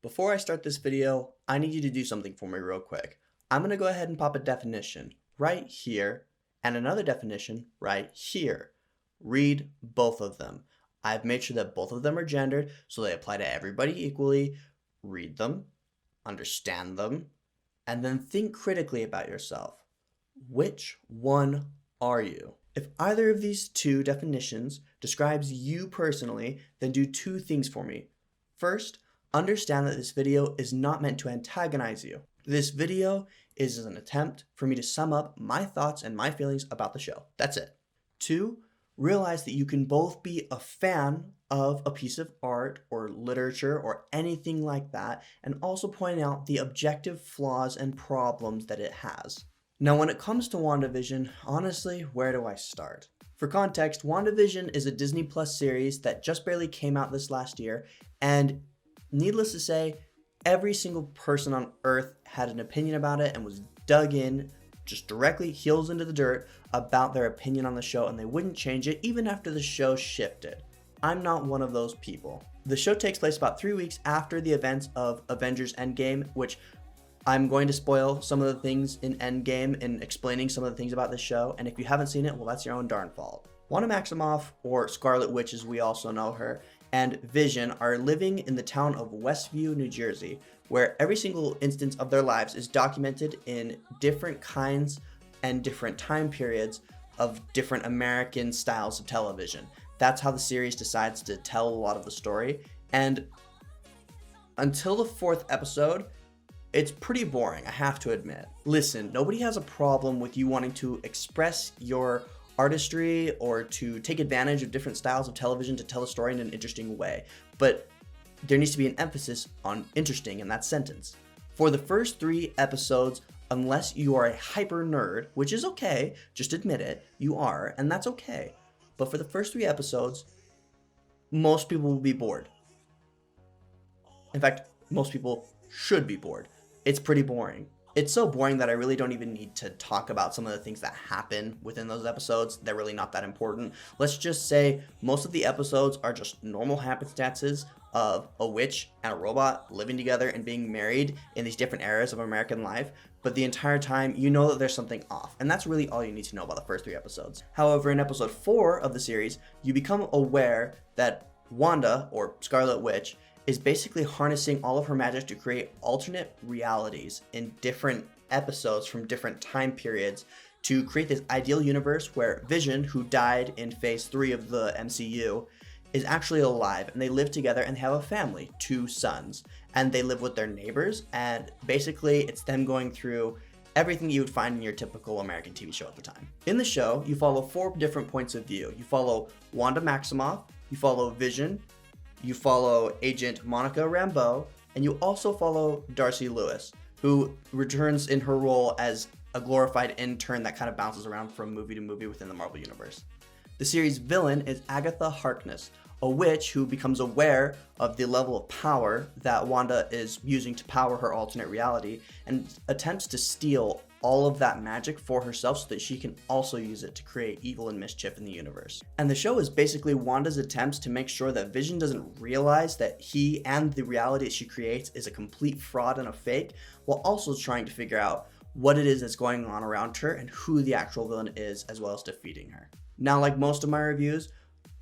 Before I start this video, I need you to do something for me real quick. I'm going to go ahead and pop a definition right here and another definition right here. Read both of them. I've made sure that both of them are gendered so they apply to everybody equally. Read them, understand them, and then think critically about yourself. Which one are you? If either of these two definitions describes you personally, then do two things for me. First, understand that this video is not meant to antagonize you. This video is an attempt for me to sum up my thoughts and my feelings about the show. That's it. Two, realize that you can both be a fan of a piece of art or literature or anything like that, and also point out the objective flaws and problems that it has. Now, when it comes to WandaVision, honestly, where do I start? For context, WandaVision is a Disney Plus series that just barely came out this last year, and needless to say, every single person on Earth had an opinion about it and was dug in, just directly heels into the dirt about their opinion on the show, and they wouldn't change it even after the show shifted. I'm not one of those people. The show takes place about 3 weeks after the events of Avengers Endgame, which I'm going to spoil some of the things in Endgame in explaining some of the things about this show, and if you haven't seen it, well, that's your own darn fault. Wanda Maximoff, or Scarlett Witch as we also know her, and Vision are living in the town of Westview, New Jersey, where every single instance of their lives is documented in different kinds and different time periods of different American styles of television. That's how the series decides to tell a lot of the story, and until the 4th episode, it's pretty boring, I have to admit. Listen, nobody has a problem with you wanting to express your artistry or to take advantage of different styles of television to tell a story in an interesting way, but there needs to be an emphasis on interesting in that sentence. For the first 3 episodes, unless you are a hyper nerd, which is okay, just admit it, you are, and that's okay. But for the first 3 episodes, most people will be bored. In fact, most people should be bored. It's pretty boring. It's so boring that I really don't even need to talk about some of the things that happen within those episodes. They're really not that important. Let's just say most of the episodes are just normal happenstances of a witch and a robot living together and being married in these different eras of American life. But the entire time, you know that there's something off. And that's really all you need to know about the first 3 episodes. However, in episode 4 of the series, you become aware that Wanda, or Scarlet Witch, is basically harnessing all of her magic to create alternate realities in different episodes from different time periods to create this ideal universe where Vision, who died in phase 3 of the MCU, is actually alive, and they live together and they have a family, 2 sons, and they live with their neighbors, and basically it's them going through everything you would find in your typical American TV show at the time. In the show, you follow 4 different points of view. You follow Wanda Maximoff, you follow Vision, you follow Agent Monica Rambeau, and you also follow Darcy Lewis, who returns in her role as a glorified intern that kind of bounces around from movie to movie within the Marvel Universe. The series' villain is Agatha Harkness, a witch who becomes aware of the level of power that Wanda is using to power her alternate reality and attempts to steal all of that magic for herself so that she can also use it to create evil and mischief in the universe. And the show is basically Wanda's attempts to make sure that Vision doesn't realize that he and the reality that she creates is a complete fraud and a fake, while also trying to figure out what it is that's going on around her and who the actual villain is, as well as defeating her. Now, like most of my reviews,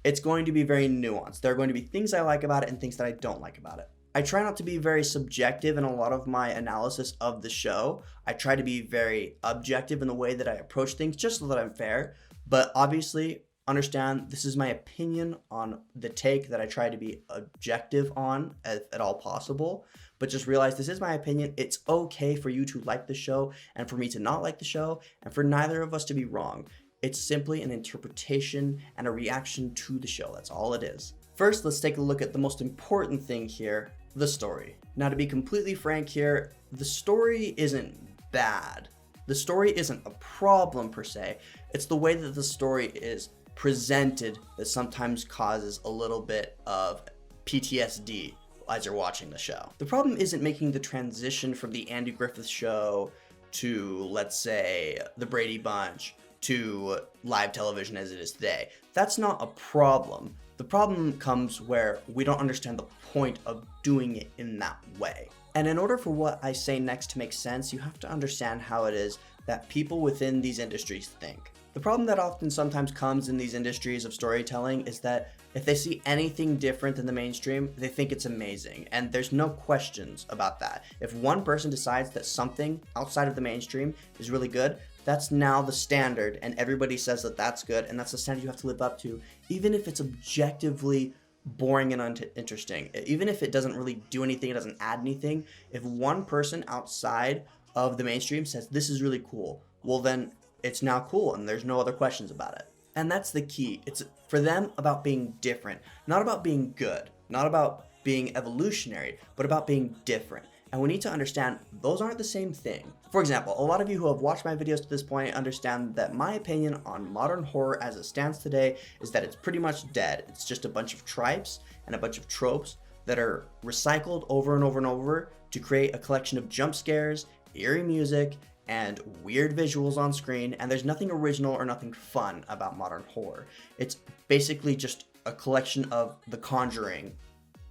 it's going to be very nuanced. There are going to be things I like about it and things that I don't like about it. I try not to be very subjective in a lot of my analysis of the show. I try to be very objective in the way that I approach things, just so that I'm fair. But obviously, understand this is my opinion on the take that I try to be objective on at all possible. But just realize this is my opinion. It's okay for you to like the show and for me to not like the show and for neither of us to be wrong. It's simply an interpretation and a reaction to the show. That's all it is. First, let's take a look at the most important thing here, the story. Now, to be completely frank here, the story isn't bad. The story isn't a problem per se. It's the way that the story is presented that sometimes causes a little bit of PTSD as you're watching the show. The problem isn't making the transition from the Andy Griffith Show to, let's say, the Brady Bunch to live television as it is today. That's not a problem. The problem comes where we don't understand the point of doing it in that way. And in order for what I say next to make sense, you have to understand how it is that people within these industries think. The problem that often sometimes comes in these industries of storytelling is that if they see anything different than the mainstream, they think it's amazing, and there's no questions about that. If one person decides that something outside of the mainstream is really good, that's now the standard, and everybody says that that's good, and that's the standard you have to live up to, even if it's objectively boring and uninteresting. Even if it doesn't really do anything, it doesn't add anything. If one person outside of the mainstream says this is really cool, well then it's now cool and there's no other questions about it. And that's the key. It's for them about being different, not about being good, not about being evolutionary, but about being different. And we need to understand those aren't the same thing. For example, a lot of you who have watched my videos to this point understand that my opinion on modern horror as it stands today is that it's pretty much dead. It's just a bunch of tripes and a bunch of tropes that are recycled over and over and over to create a collection of jump scares, eerie music, and weird visuals on screen, and there's nothing original or nothing fun about modern horror. It's basically just a collection of The Conjuring,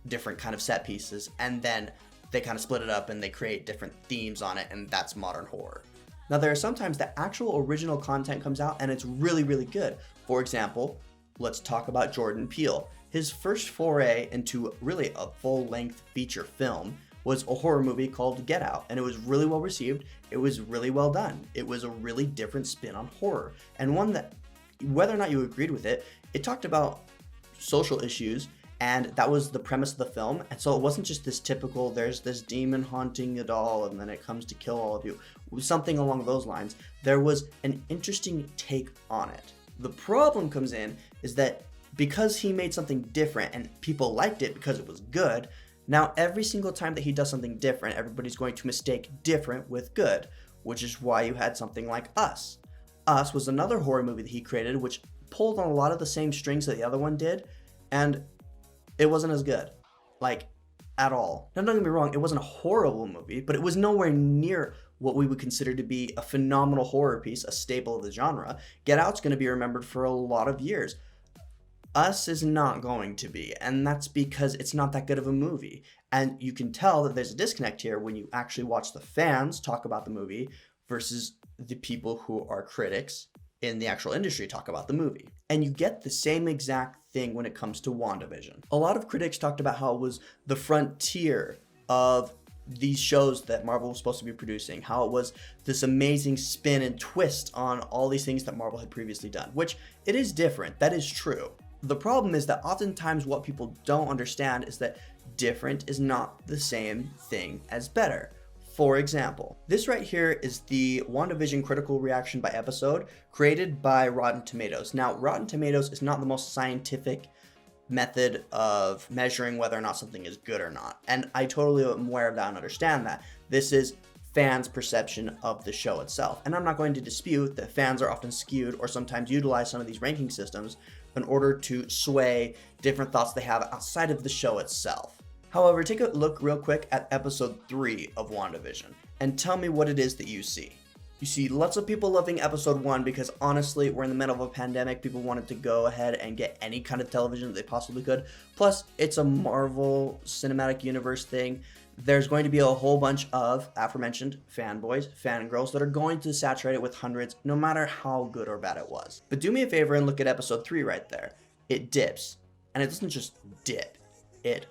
different kind of set pieces, and then they kind of split it up and they create different themes on it, and that's modern horror. Now there are sometimes that actual original content comes out and it's really, really good. For example, let's talk about Jordan Peele. His first foray into really a full-length feature film was a horror movie called Get Out, and it was really well received. It was really well done. It was a really different spin on horror, and one that, whether or not you agreed with it, it talked about social issues, and that was the premise of the film. And so it wasn't just this typical, there's this demon haunting a doll and then it comes to kill all of you. It was something along those lines. There was an interesting take on it. The problem comes in is that because he made something different and people liked it because it was good, now every single time that he does something different, everybody's going to mistake different with good, which is why you had something like Us. Us was another horror movie that he created, which pulled on a lot of the same strings that the other one did, and it wasn't as good, like, at all. Now don't get me wrong, it wasn't a horrible movie, but it was nowhere near what we would consider to be a phenomenal horror piece, a staple of the genre. Get Out's going to be remembered for a lot of years. Us is not going to be, and that's because it's not that good of a movie. And you can tell that there's a disconnect here when you actually watch the fans talk about the movie versus the people who are critics in the actual industry talk about the movie. And you get the same exact thing when it comes to WandaVision. A lot of critics talked about how it was the frontier of these shows that Marvel was supposed to be producing, how it was this amazing spin and twist on all these things that Marvel had previously done, which it is different, that is true. The problem is that oftentimes what people don't understand is that different is not the same thing as better. For example, this right here is the WandaVision critical reaction by episode created by Rotten Tomatoes. Now, Rotten Tomatoes is not the most scientific method of measuring whether or not something is good or not. And I totally am aware of that and understand that. This is fans' perception of the show itself. And I'm not going to dispute that fans are often skewed or sometimes utilize some of these ranking systems in order to sway different thoughts they have outside of the show itself. However, take a look real quick at episode 3 of WandaVision and tell me what it is that you see. You see lots of people loving episode 1 because honestly, we're in the middle of a pandemic. People wanted to go ahead and get any kind of television that they possibly could. Plus, it's a Marvel Cinematic Universe thing. There's going to be a whole bunch of aforementioned fanboys, fangirls that are going to saturate it with hundreds, no matter how good or bad it was. But do me a favor and look at episode 3 right there. It dips. And it doesn't just dip. It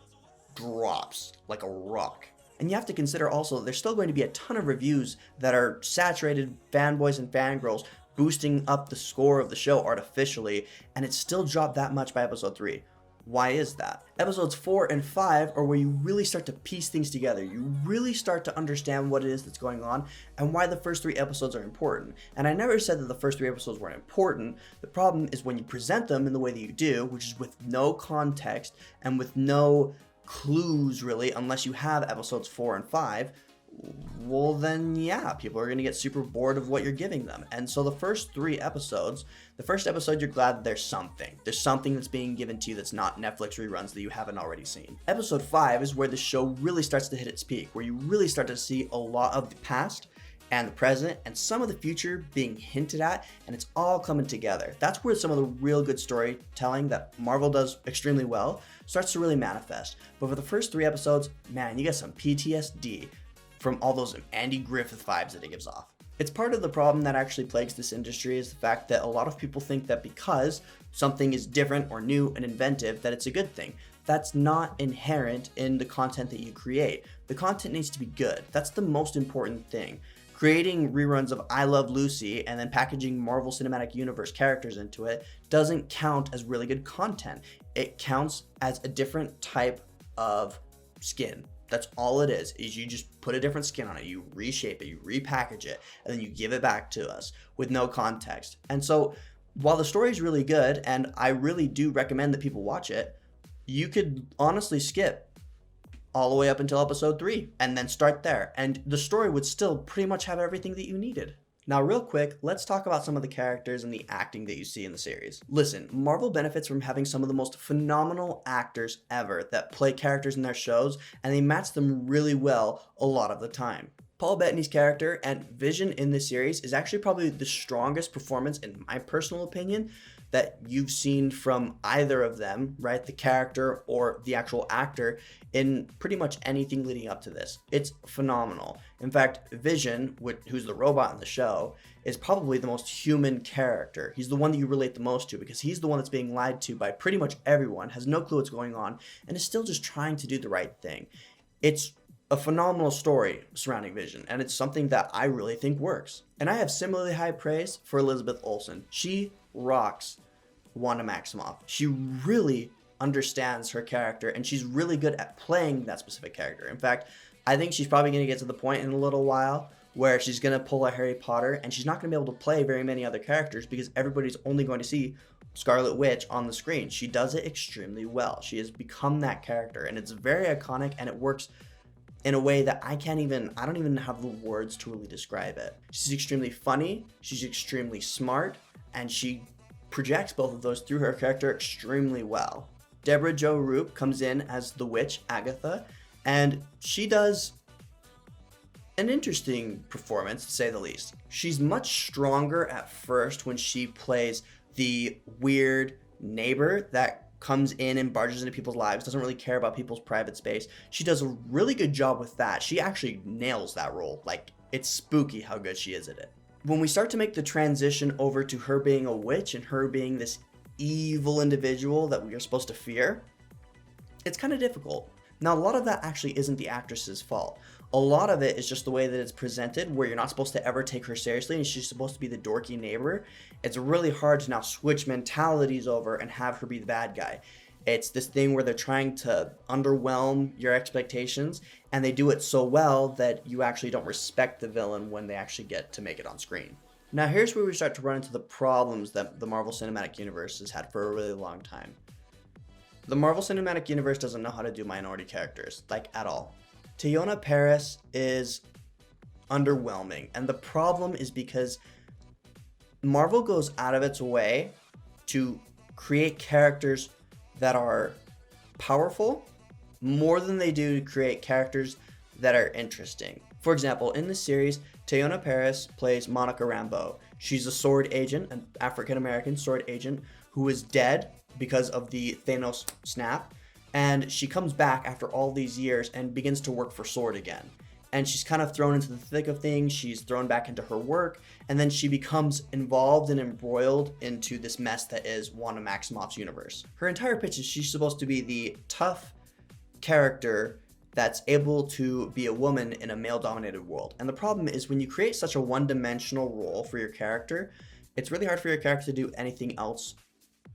drops like a rock. And you have to consider also there's still going to be a ton of reviews that are saturated fanboys and fangirls boosting up the score of the show artificially, and it still dropped that much by episode 3. Why is that? Episodes 4 and 5 are where you really start to piece things together. You really start to understand what it is that's going on and why the first 3 episodes are important. And I never said that the first 3 episodes weren't important. The problem is when you present them in the way that you do, which is with no context and with no clues really, unless you have episodes 4 and 5, well then yeah, people are going to get super bored of what you're giving them. And so the first 3 episodes, the first episode you're glad there's something that's being given to you that's not Netflix reruns that you haven't already seen. Episode 5 is where the show really starts to hit its peak, where you really start to see a lot of the past and the present and some of the future being hinted at, and it's all coming together. That's where some of the real good storytelling that Marvel does extremely well starts to really manifest. But for the first 3 episodes, man, you get some PTSD from all those Andy Griffith vibes that it gives off. It's part of the problem that actually plagues this industry is the fact that a lot of people think that because something is different or new and inventive, that it's a good thing. That's not inherent in the content that you create. The content needs to be good. That's the most important thing. Creating reruns of I Love Lucy and then packaging Marvel Cinematic Universe characters into it doesn't count as really good content. It counts as a different type of skin. That's all it is you just put a different skin on it, you reshape it, you repackage it, and then you give it back to us with no context. And so while the story is really good, and I really do recommend that people watch it, you could honestly skip all the way up until episode 3 and then start there, and the story would still pretty much have everything that you needed. Now real quick, let's talk about some of the characters and the acting that you see in the series. Listen, Marvel benefits from having some of the most phenomenal actors ever that play characters in their shows, and they match them really well a lot of the time. Paul Bettany's character and Vision in this series is actually probably the strongest performance, in my personal opinion, that you've seen from either of them, right? The character or the actual actor in pretty much anything leading up to this. It's phenomenal. In fact, Vision, who's the robot in the show, is probably the most human character. He's the one that you relate the most to because he's the one that's being lied to by pretty much everyone, has no clue what's going on, and is still just trying to do the right thing. It's a phenomenal story surrounding Vision, and it's something that I really think works. And I have similarly high praise for Elizabeth Olsen. She rocks Wanda Maximoff. She really understands her character, and she's really good at playing that specific character. In fact, I think she's probably going to get to the point in a little while where she's going to pull a Harry Potter, and she's not going to be able to play very many other characters because everybody's only going to see Scarlett Witch on the screen. She does it extremely well. She has become that character, and it's very iconic, and it works in a way that I don't even have the words to really describe it. She's extremely funny, she's extremely smart, and she projects both of those through her character extremely well. Deborah Jo Rupp comes in as the witch, Agatha, and she does an interesting performance, to say the least. She's much stronger at first when she plays the weird neighbor that comes in and barges into people's lives, doesn't really care about people's private space. She does a really good job with that. She actually nails that role. Like, it's spooky how good she is at it. When we start to make the transition over to her being a witch and her being this evil individual that we are supposed to fear, it's kind of difficult. Now, a lot of that actually isn't the actress's fault. A lot of it is just the way that it's presented, where you're not supposed to ever take her seriously and she's supposed to be the dorky neighbor. It's really hard to now switch mentalities over and have her be the bad guy. It's this thing where they're trying to underwhelm your expectations, and they do it so well that you actually don't respect the villain when they actually get to make it on screen. Now here's where we start to run into the problems that the Marvel Cinematic Universe has had for a really long time. The Marvel Cinematic Universe doesn't know how to do minority characters, like at all. Teyonah Parris is underwhelming, and the problem is because Marvel goes out of its way to create characters that are powerful more than they do to create characters that are interesting. For example, in this series, Teyonah Parris plays Monica Rambeau. She's a sword agent, an African-American sword agent who is dead because of the Thanos snap, and she comes back after all these years and begins to work for S.W.O.R.D. again. And she's kind of thrown into the thick of things, she's thrown back into her work, and then she becomes involved and embroiled into this mess that is Wanda Maximoff's universe. Her entire pitch is she's supposed to be the tough character that's able to be a woman in a male-dominated world. And the problem is when you create such a one-dimensional role for your character, it's really hard for your character to do anything else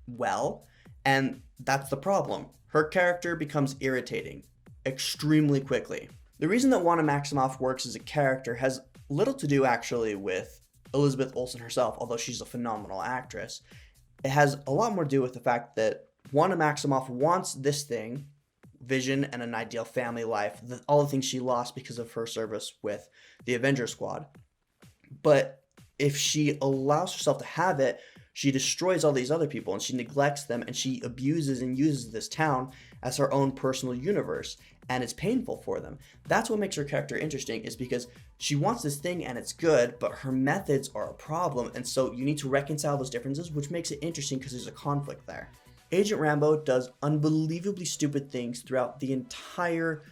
well, and that's the problem. Her character becomes irritating extremely quickly. The reason that Wanda Maximoff works as a character has little to do actually with Elizabeth Olsen herself, although she's a phenomenal actress. It has a lot more to do with the fact that Wanda Maximoff wants this thing, Vision and an ideal family life, all the things she lost because of her service with the Avengers squad. But if she allows herself to have it, She destroys all these other people and she neglects them and she abuses and uses this town as her own personal universe, and it's painful for them. That's what makes her character interesting, is because she wants this thing and it's good, but her methods are a problem, and so you need to reconcile those differences, which makes it interesting because there's a conflict there. Agent Rambeau does unbelievably stupid things throughout the entire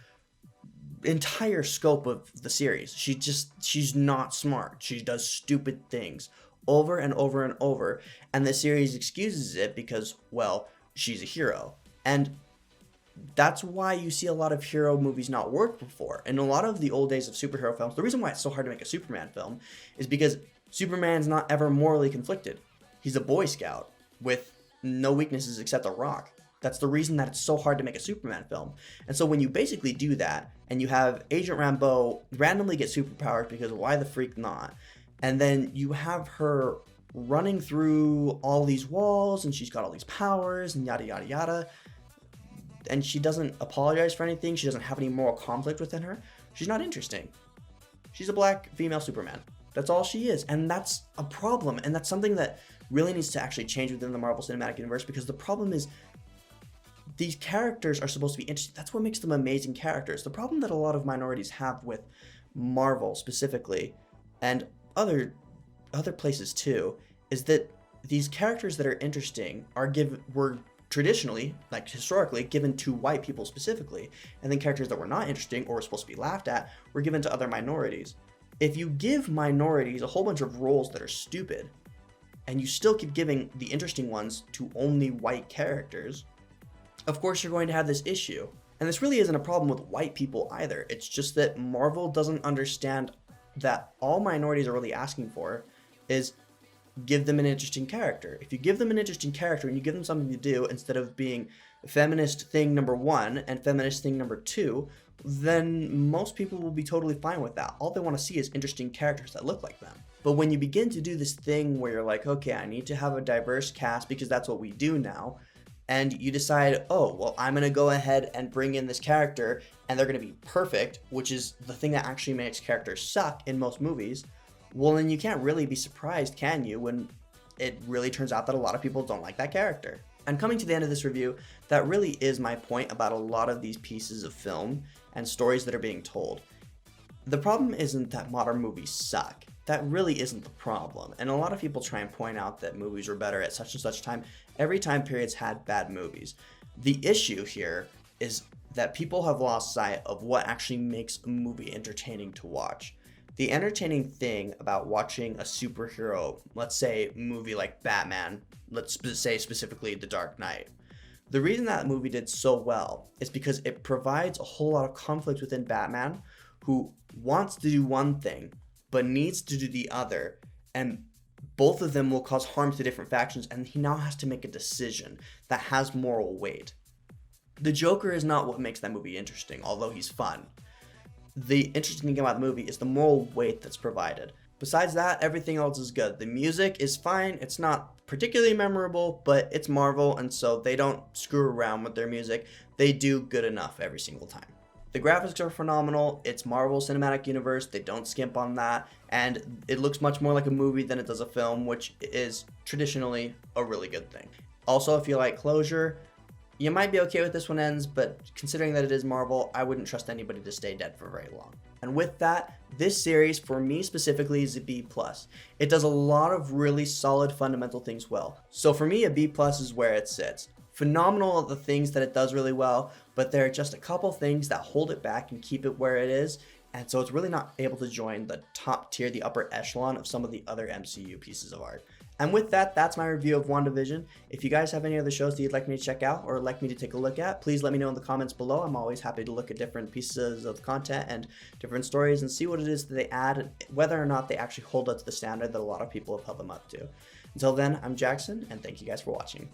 scope of the series. She's not smart. She does stupid things over and over and over, and the series excuses it because, well, she's a hero. And that's why you see a lot of hero movies not work before. In a lot of the old days of superhero films, the reason why it's so hard to make a Superman film is because Superman's not ever morally conflicted. He's a Boy Scout with no weaknesses except a rock. That's the reason that it's so hard to make a Superman film. And so when you basically do that, and you have Agent Rambeau randomly get superpowers because why the freak not? And then you have her running through all these walls, and she's got all these powers, and yada yada yada. And she doesn't apologize for anything. She doesn't have any moral conflict within her. She's not interesting. She's a black female Superman. That's all she is. And that's a problem. And that's something that really needs to actually change within the Marvel Cinematic Universe, because the problem is these characters are supposed to be interesting. That's what makes them amazing characters. The problem that a lot of minorities have with Marvel specifically, and other places too, is that these characters that are interesting were traditionally, like historically, given to white people specifically, and then characters that were not interesting or were supposed to be laughed at were given to other minorities. If you give minorities a whole bunch of roles that are stupid, and you still keep giving the interesting ones to only white characters, of course you're going to have this issue. And this really isn't a problem with white people either. It's just that Marvel doesn't understand that all minorities are really asking for is give them an interesting character. If you give them an interesting character and you give them something to do instead of being feminist thing number 1 and feminist thing number 2, then most people will be totally fine with that. All they want to see is interesting characters that look like them. But when you begin to do this thing where you're like, okay, I need to have a diverse cast because that's what we do now, and you decide, oh, well, I'm going to go ahead and bring in this character and they're going to be perfect, which is the thing that actually makes characters suck in most movies, well, then you can't really be surprised, can you, when it really turns out that a lot of people don't like that character. And coming to the end of this review, that really is my point about a lot of these pieces of film and stories that are being told. The problem isn't that modern movies suck. That really isn't the problem. And a lot of people try and point out that movies were better at such and such time. Every time period's had bad movies. The issue here is that people have lost sight of what actually makes a movie entertaining to watch. The entertaining thing about watching a superhero, let's say movie like Batman, let's say specifically The Dark Knight, the reason that movie did so well is because it provides a whole lot of conflict within Batman, who wants to do one thing but needs to do the other, and both of them will cause harm to different factions, and he now has to make a decision that has moral weight. The Joker is not what makes that movie interesting, although he's fun. The interesting thing about the movie is the moral weight that's provided. Besides that, everything else is good. The music is fine. It's not particularly memorable, but it's Marvel, and so they don't screw around with their music. They do good enough every single time. The graphics are phenomenal. It's Marvel Cinematic Universe. They don't skimp on that, and it looks much more like a movie than it does a film, which is traditionally a really good thing. Also, if you like closure, you might be okay with this one ends, but considering that it is Marvel, I wouldn't trust anybody to stay dead for very long. And with that, this series, for me specifically, is a B+. It does a lot of really solid fundamental things well. So for me, a B+ is where it sits. Phenomenal at the things that it does really well, but there are just a couple things that hold it back and keep it where it is, and so it's really not able to join the top tier, the upper echelon of some of the other MCU pieces of art. And with that, that's my review of WandaVision. If you guys have any other shows that you'd like me to check out or like me to take a look at, please let me know in the comments below. I'm always happy to look at different pieces of content and different stories and see what it is that they add, whether or not they actually hold up to the standard that a lot of people have held them up to. Until then, I'm Jackson, and thank you guys for watching.